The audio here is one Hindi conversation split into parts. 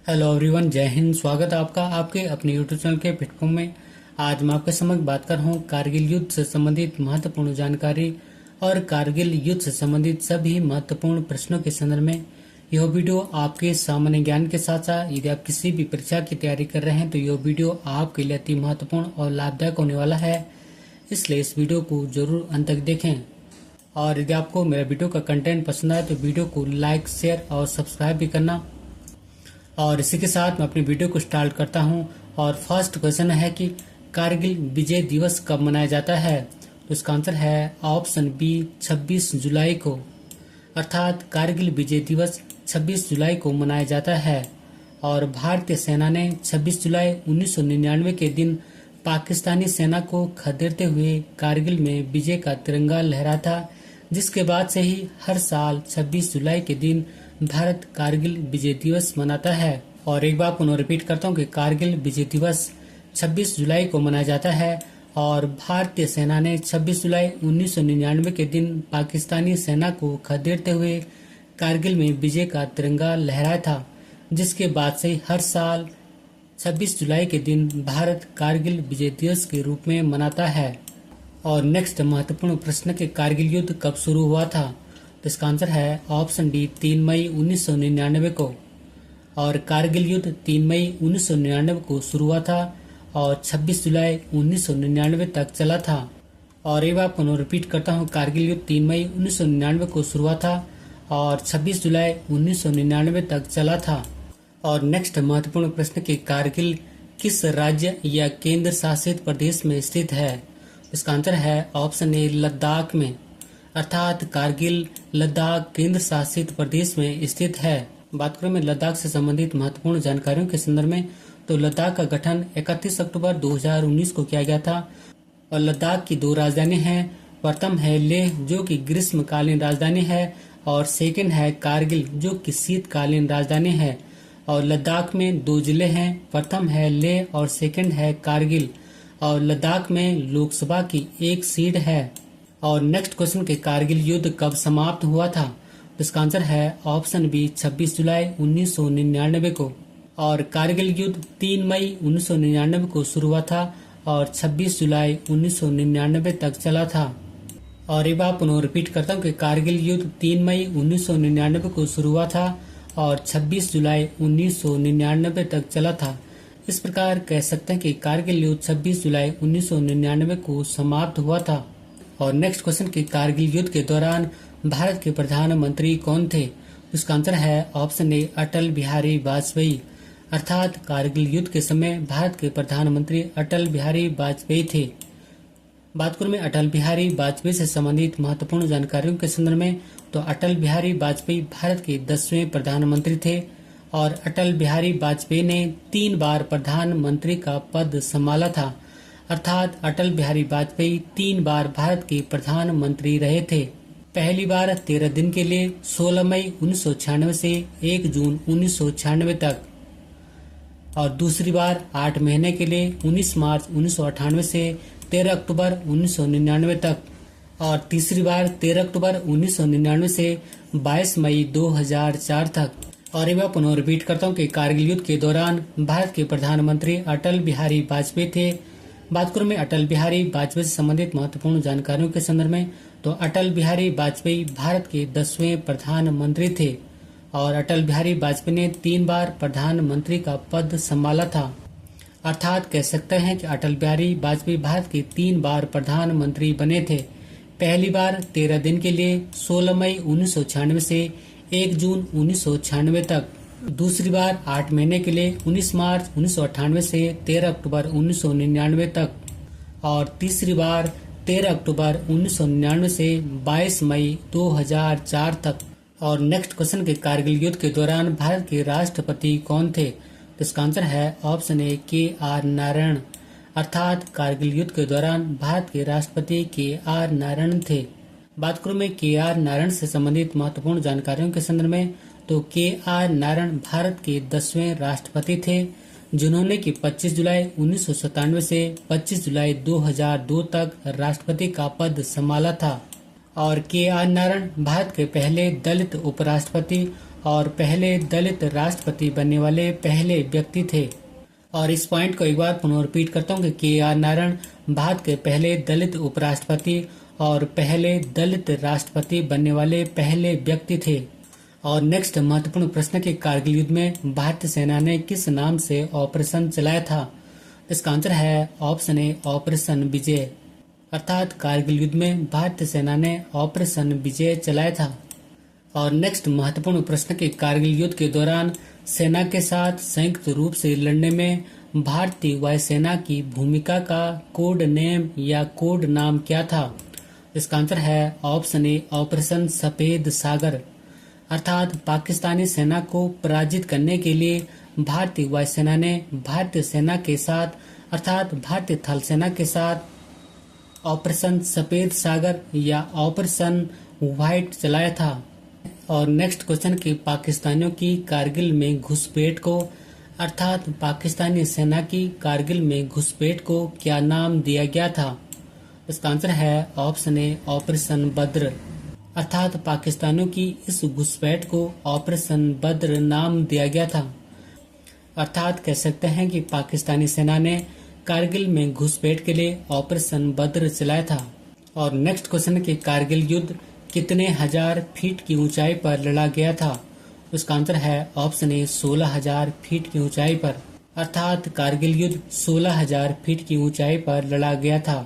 हेलो एवरीवन, जय हिंद। स्वागत है आपका आपके अपने यूट्यूब चैनल के प्लेटफॉर्म में। आज मैं आपके समक्ष बात कर रहा हूँ कारगिल युद्ध से संबंधित महत्वपूर्ण जानकारी और कारगिल युद्ध से संबंधित सभी महत्वपूर्ण प्रश्नों के संदर्भ में। यह वीडियो आपके सामान्य ज्ञान के साथ साथ यदि आप किसी भी परीक्षा की तैयारी कर रहे हैं तो यह वीडियो आपके लिए अति महत्वपूर्ण और लाभदायक होने वाला है, इसलिए इस वीडियो को जरूर अंत तक देखें। और यदि आपको मेरा वीडियो का कंटेंट पसंद आए तो वीडियो को लाइक, शेयर और सब्सक्राइब भी करना। और इसी के साथ मैं अपनी वीडियो को स्टार्ट करता हूं। और फर्स्ट क्वेश्चन है कि कारगिल विजय दिवस कब मनाया जाता है? तो इसका आंसर है ऑप्शन बी, 26 जुलाई को। अर्थात कारगिल विजय दिवस 26 जुलाई को मनाया जाता है। और भारतीय सेना ने 26 जुलाई 1999 के दिन पाकिस्तानी सेना को खदेड़ते हुए कारगिल में विजय का तिरंगा लहराया था, जिसके बाद से ही हर साल 26 जुलाई के दिन भारत कारगिल विजय दिवस मनाता है। और एक बार पुनः रिपीट करता हूँ कि कारगिल विजय दिवस 26 जुलाई को मनाया जाता है। और भारतीय सेना ने 26 जुलाई 1999 के दिन पाकिस्तानी सेना को खदेड़ते हुए कारगिल में विजय का तिरंगा लहराया था, जिसके बाद से हर साल 26 जुलाई के दिन भारत कारगिल विजय दिवस के रूप में मनाता है। और नेक्स्ट महत्वपूर्ण प्रश्न के कारगिल युद्ध कब शुरू हुआ था? तो इसका आंसर है ऑप्शन डी, 3 मई 1999 को। और कारगिल युद्ध 3 मई 1999 को शुरू हुआ था और 26 जुलाई 1999 तक चला था। और एक बार पुनः रिपीट करता हूँ, कारगिल युद्ध 3 मई 1999 को शुरू हुआ था और 26 जुलाई 1999 तक चला था। और नेक्स्ट महत्वपूर्ण प्रश्न कि कारगिल किस राज्य या केंद्र शासित प्रदेश में स्थित है? इसका आंसर है ऑप्शन ए, लद्दाख में। अर्थात कारगिल लद्दाख केंद्र शासित प्रदेश में स्थित है। बात करें मैं लद्दाख से संबंधित महत्वपूर्ण जानकारियों के संदर्भ में, तो लद्दाख का गठन 31 अक्टूबर 2019 को किया गया था। और लद्दाख की 2 राजधानी हैं। प्रथम है लेह, जो कि ग्रीष्मकालीन राजधानी है, और सेकंड है कारगिल, जो कि शीतकालीन राजधानी है। और लद्दाख में 2 जिले हैं, प्रथम है लेह और सेकंड है कारगिल। और लद्दाख में लोकसभा की 1 सीट है। और नेक्स्ट क्वेश्चन के कारगिल युद्ध कब समाप्त हुआ था? तो इसका आंसर है ऑप्शन बी, 26 जुलाई 1999 को। और कारगिल युद्ध 3 मई 1999 को शुरू हुआ था और 26 जुलाई 1999 तक चला था। और एक बार पुनः रिपीट करता हूँ कि कारगिल युद्ध 3 मई 1999 को शुरू हुआ था और 26 जुलाई 1999 तक चला था। इस प्रकार कह सकते हैं कि कारगिल युद्ध 26 जुलाई 1999 को समाप्त हुआ था। और नेक्स्ट क्वेश्चन कि कारगिल युद्ध के दौरान भारत के प्रधानमंत्री कौन थे? इसका आंसर है ऑप्शन ए, अटल बिहारी वाजपेयी। अर्थात कारगिल युद्ध के समय भारत के प्रधानमंत्री अटल बिहारी वाजपेयी थे। बात करूं मैं अटल बिहारी वाजपेयी से संबंधित महत्वपूर्ण जानकारियों के संदर्भ में, तो अटल बिहारी वाजपेयी भारत के 10वें प्रधानमंत्री थे। और अटल बिहारी वाजपेयी ने 3 बार प्रधानमंत्री का पद संभाला था। अर्थात अटल बिहारी वाजपेयी 3 बार भारत के प्रधानमंत्री रहे थे। पहली बार 13 दिन के लिए 16 मई 1996 से 1 जून 1996 तक। और दूसरी बार 8 महीने के लिए 19 मार्च 1998 से 13 अक्टूबर 1999 तक। और तीसरी बार 13 अक्टूबर 1999 से 22 मई 2004 तक। और एक बार पुनः रिपीट करता हूँ कि कारगिल युद्ध के दौरान भारत के प्रधानमंत्री अटल बिहारी वाजपेयी थे। बात करूं मैं अटल बिहारी वाजपेयी से संबंधित महत्वपूर्ण जानकारियों के संदर्भ में, तो अटल बिहारी वाजपेयी भारत के 10वें प्रधानमंत्री थे। और अटल बिहारी वाजपेयी ने 3 बार प्रधानमंत्री का पद संभाला था। अर्थात कह सकते हैं कि अटल बिहारी वाजपेयी भारत के 3 बार प्रधानमंत्री बने थे। पहली बार 13 दिन के लिए 16 मई 1996 से 1 जून 1996 तक। दूसरी बार 8 महीने के लिए 19 मार्च 1998 से 13 अक्टूबर 1999 तक। और तीसरी बार 13 अक्टूबर 1999 से 22 मई 2004 तक। और नेक्स्ट क्वेश्चन के कारगिल युद्ध के दौरान भारत के राष्ट्रपति कौन थे? तो इसका आंसर है ऑप्शन ए, के.आर. नारायण। अर्थात कारगिल युद्ध के दौरान भारत के राष्ट्रपति के.आर. नारायण थे। बात करूं मैं के.आर. नारायण से संबंधित महत्वपूर्ण जानकारियों के संदर्भ में, तो के.आर. नारायण भारत के 10वें राष्ट्रपति थे, जिन्होंने कि 25 जुलाई 1997 से 25 जुलाई 2002 तक राष्ट्रपति का पद संभाला था। और के.आर. नारायण भारत के पहले दलित उपराष्ट्रपति और पहले दलित राष्ट्रपति बनने वाले पहले व्यक्ति थे। और इस पॉइंट को एक बार पुनः रिपीट करता हूँ कि के आर नारायण भारत के पहले दलित उपराष्ट्रपति और पहले दलित राष्ट्रपति बनने वाले पहले व्यक्ति थे। और नेक्स्ट महत्वपूर्ण प्रश्न के कारगिल युद्ध में भारतीय सेना ने किस नाम से ऑपरेशन चलाया था? इसका आंसर है ऑप्शन ए ऑपरेशन विजय। अर्थात कारगिल युद्ध में भारतीय सेना ने ऑपरेशन विजय चलाया था। और नेक्स्ट महत्वपूर्ण प्रश्न के कारगिल युद्ध के दौरान सेना के साथ संयुक्त रूप से लड़ने में भारतीय वायुसेना की भूमिका का कोड नेम या कोड नाम क्या था? इसका आंसर है ऑप्शन ए ऑपरेशन सफेद सागर। अर्थात पाकिस्तानी सेना को पराजित करने के लिए भारतीय वायुसेना ने भारतीय सेना के साथ अर्थात भारतीय थल सेना के साथ ऑपरेशन सफेद सागर या ऑपरेशन व्हाइट चलाया था। और नेक्स्ट क्वेश्चन कि पाकिस्तानियों की कारगिल में घुसपैठ को अर्थात पाकिस्तानी सेना की कारगिल में घुसपैठ को क्या नाम दिया गया था? इसका आंसर है ऑप्शन ए ऑपरेशन बद्र। अर्थात पाकिस्तानियों की इस घुसपैठ को ऑपरेशन बद्र नाम दिया गया था। अर्थात कह सकते हैं कि पाकिस्तानी सेना ने कारगिल में घुसपैठ के लिए ऑपरेशन बद्र चलाया था। और नेक्स्ट क्वेश्चन कि कारगिल युद्ध कितने हजार फीट की ऊंचाई पर लड़ा गया था? उसका आंसर है ऑप्शन ए 16,000 फीट की ऊंचाई पर। अर्थात कारगिल युद्ध 16,000 फीट की ऊंचाई पर लड़ा गया था।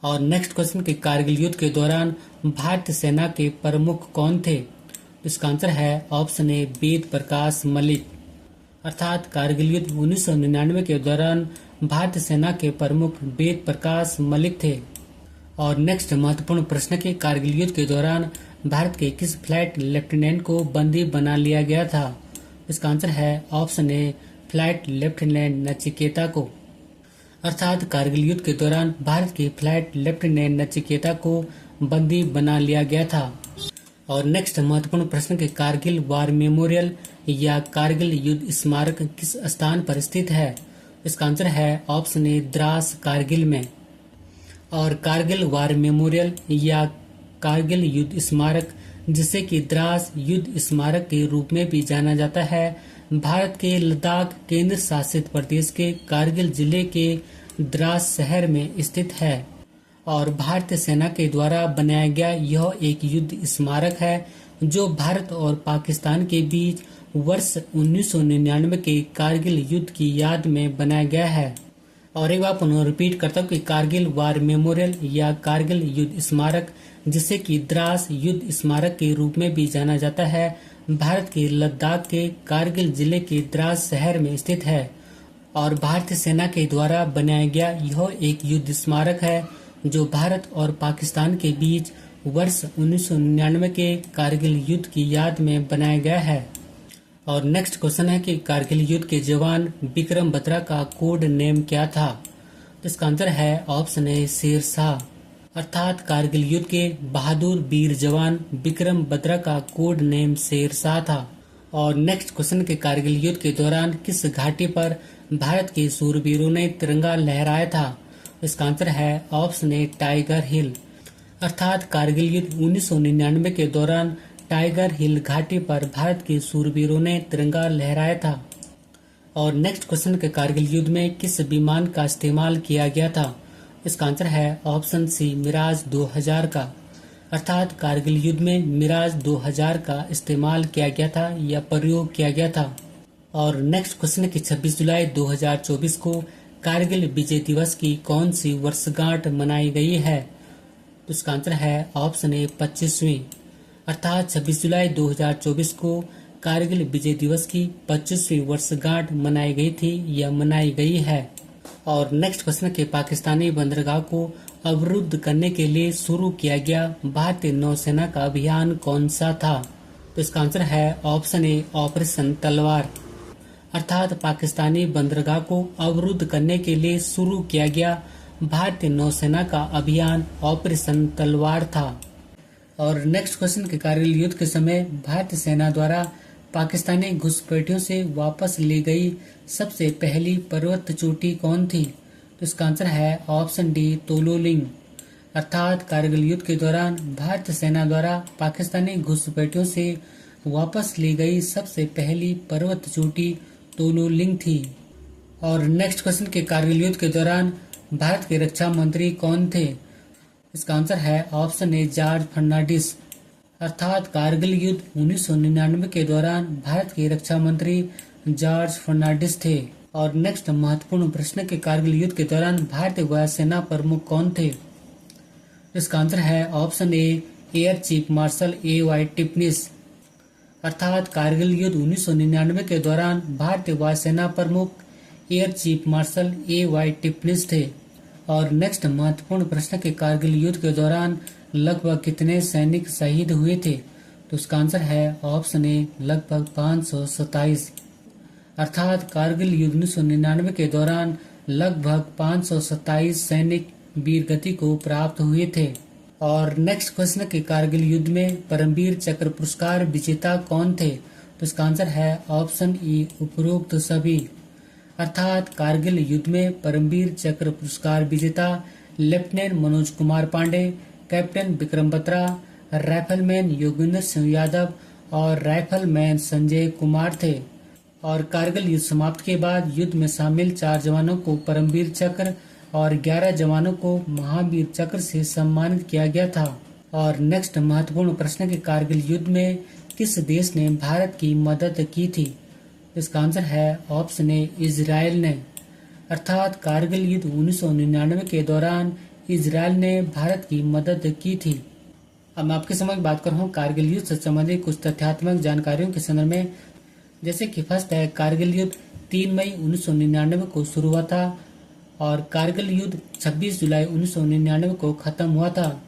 और नेक्स्ट क्वेश्चन कि कारगिल युद्ध के दौरान भारतीय सेना के प्रमुख कौन थे? इसका आंसर है ऑप्शन ए वेद प्रकाश मलिक। अर्थात कारगिल युद्ध 1999 के दौरान भारतीय सेना के प्रमुख वेद प्रकाश मलिक थे। और नेक्स्ट महत्वपूर्ण प्रश्न कि कारगिल युद्ध के दौरान भारत के किस फ्लाइट लेफ्टिनेंट को बंदी बना लिया गया था? इसका आंसर है option A flight lieutenant Nachiketa को। अर्थात कारगिल युद्ध के दौरान भारत के फ्लाइट लेफ्टिनेंट नचिकेता को बंदी बना लिया गया था। और नेक्स्ट महत्वपूर्ण प्रश्न के कारगिल वार मेमोरियल या कारगिल युद्ध स्मारक किस स्थान पर स्थित है? इसका आंसर है ऑप्शन ए द्रास कारगिल में। और कारगिल वार मेमोरियल या कारगिल युद्ध स्मारक जिसे कि द्रास युद्ध स्मारक के रूप में भी जाना जाता है, भारत के लद्दाख केंद्र शासित प्रदेश के कारगिल जिले के द्रास शहर में स्थित है। और भारतीय सेना के द्वारा बनाया गया यह एक युद्ध स्मारक है जो भारत और पाकिस्तान के बीच वर्ष 1999 के कारगिल युद्ध की याद में बनाया गया है। और एक बार पुनः रिपीट करता हूँ कि कारगिल वार मेमोरियल या कारगिल युद्ध स्मारक जिसे कि द्रास युद्ध स्मारक के रूप में भी जाना जाता है, भारत के लद्दाख के कारगिल जिले के द्रास शहर में स्थित है। और भारतीय सेना के द्वारा बनाया गया यह एक युद्ध स्मारक है जो भारत और पाकिस्तान के बीच वर्ष 1999 के कारगिल युद्ध की याद में बनाया गया है। और नेक्स्ट क्वेश्चन है कि कारगिल युद्ध के जवान विक्रम बत्रा का कोड नेम क्या था? इसका आंसर है ऑप्शन ए शेर शाह। अर्थात कारगिल युद्ध के बहादुर वीर जवान विक्रम बत्रा का कोड नेम शेर शाह था। और नेक्स्ट क्वेश्चन के कारगिल युद्ध के दौरान किस घाटी पर भारत के सूरवीरों ने तिरंगा लहराया था? इसका आंसर है ऑप्शन ए टाइगर हिल। अर्थात कारगिल युद्ध 1999 के दौरान टाइगर हिल घाटी पर भारत के सूरवीरों ने तिरंगा लहराया था। और नेक्स्ट क्वेश्चन के कारगिल युद्ध में किस विमान का इस्तेमाल किया गया था? इसका आंसर है ऑप्शन सी मिराज 2000 का। अर्थात कारगिल युद्ध में मिराज 2000 का इस्तेमाल किया गया था या प्रयोग किया गया था। और नेक्स्ट क्वेश्चन की 26 जुलाई 2024 को कारगिल विजय दिवस की कौन सी वर्षगांठ मनाई गई है? तो इसका आंसर है ऑप्शन ए 25वीं। अर्थात 26 जुलाई 2024 को कारगिल विजय दिवस की 25वीं वर्षगांठ मनाई गई थी या मनाई गई है। और नेक्स्ट क्वेश्चन के पाकिस्तानी बंदरगाह को अवरुद्ध करने के लिए शुरू किया गया भारतीय नौसेना का अभियान कौन सा था? तो इसका आंसर है ऑप्शन ए ऑपरेशन तलवार। अर्थात पाकिस्तानी बंदरगाह को अवरुद्ध करने के लिए शुरू किया गया भारतीय नौसेना का अभियान ऑपरेशन तलवार था। और नेक्स्ट क्वेश्चन के कारगिल युद्ध के समय भारतीय सेना द्वारा पाकिस्तानी घुसपैठियों से वापस ली गई सबसे पहली पर्वत चोटी कौन थी? तो इसका आंसर है ऑप्शन डी तोलोलिंग। अर्थात कारगिल युद्ध के दौरान भारतीय सेना द्वारा पाकिस्तानी घुसपैठियों से वापस ली गई सबसे पहली पर्वत चोटी तोलुलिंग थी। और नेक्स्ट क्वेश्चन के कारगिल युद्ध के दौरान भारत के रक्षा मंत्री कौन थे? इसका आंसर है ऑप्शन ए जॉर्ज फर्नांडिस। अर्थात कारगिल युद्ध 1999 के दौरान भारत के रक्षा मंत्री जॉर्ज फर्नांडिस थे। और नेक्स्ट महत्वपूर्ण प्रश्न के कारगिल युद्ध के दौरान भारतीय वायुसेना प्रमुख कौन थे? इसका आंसर है option A air chief marshal A.Y. Tipnis. अर्थात कारगिल युद्ध 1999 के दौरान भारतीय वायुसेना प्रमुख air chief marshal A.Y. Tipnis थे। और नेक्स्ट महत्वपूर्ण प्रश्न के कारगिल युद्ध के दौरान लगभग कितने सैनिक शहीद हुए थे? तो इसका आंसर है ऑप्शन ए लगभग 527। अर्थात कारगिल युद्ध 1999 के दौरान लगभग 527 सैनिक वीरगति को प्राप्त हुए थे। और नेक्स्ट क्वेश्चन के कारगिल युद्ध में परमवीर चक्र पुरस्कार विजेता कौन थे? तो इसका आंसर है ऑप्शन ई उपरोक्त सभी। अर्थात कारगिल युद्ध में परमवीर चक्र पुरस्कार विजेता lieutenant Manoj Kumar Pande, captain Vikram Batra, rifleman Yogendra Singh Yadav और राइफलमैन संजय कुमार थे। और कारगिल युद्ध समाप्त के बाद युद्ध में शामिल 4 जवानों को परमवीर चक्र और 11 जवानों को महावीर चक्र से सम्मानित किया गया था। और नेक्स्ट महत्वपूर्ण प्रश्न के कारगिल युद्ध में किस देश ने भारत की मदद की थी? इसका आंसर है ऑप्शन ए इजराइल ने। अर्थात कारगिल युद्ध 1999 के दौरान इजराइल ने भारत की मदद की थी। अब मैं आपके समक्ष बात कर रहा हूँ कारगिल युद्ध से संबंधित कुछ तथ्यात्मक जानकारियों के संदर्भ में। जैसे कि फर्स्ट है, कारगिल युद्ध 3 मई 1999 को शुरू हुआ था और कारगिल युद्ध 26 जुलाई 1999 को खत्म हुआ था।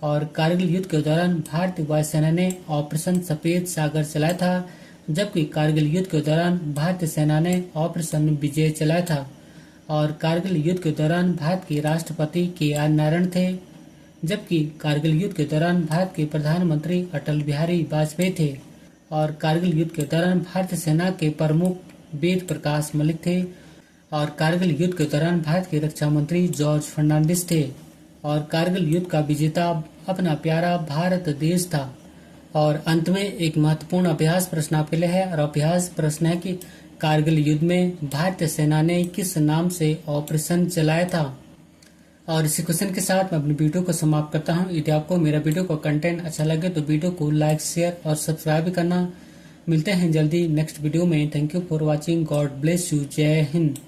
और कारगिल युद्ध के दौरान भारतीय वायुसेना ने ऑपरेशन सफेद सागर चलाया था, जबकि कारगिल युद्ध के दौरान भारतीय सेना ने ऑपरेशन विजय चलाया था। और कारगिल युद्ध के दौरान भारत के राष्ट्रपति KR नारायण थे, जबकि कारगिल युद्ध के दौरान भारत के प्रधानमंत्री अटल बिहारी वाजपेयी थे। और कारगिल युद्ध के दौरान भारतीय सेना के प्रमुख वेद प्रकाश मलिक थे। और कारगिल युद्ध के दौरान भारत के रक्षा मंत्री जॉर्ज फर्नांडिस थे। और कारगिल युद्ध का विजेता अपना प्यारा भारत देश था। और अंत में एक महत्वपूर्ण अभ्यास प्रश्न आपके लिए है, और अभ्यास प्रश्न है कि कारगिल युद्ध में भारतीय सेना ने किस नाम से ऑपरेशन चलाया था। और इसी क्वेश्चन के साथ मैं अपनी वीडियो को समाप्त करता हूं। यदि आपको मेरा वीडियो का कंटेंट अच्छा लगे तो वीडियो को लाइक, शेयर और सब्सक्राइब भी करना। मिलते हैं जल्दी नेक्स्ट वीडियो में। Thank you for watching. God bless you. जय हिंद।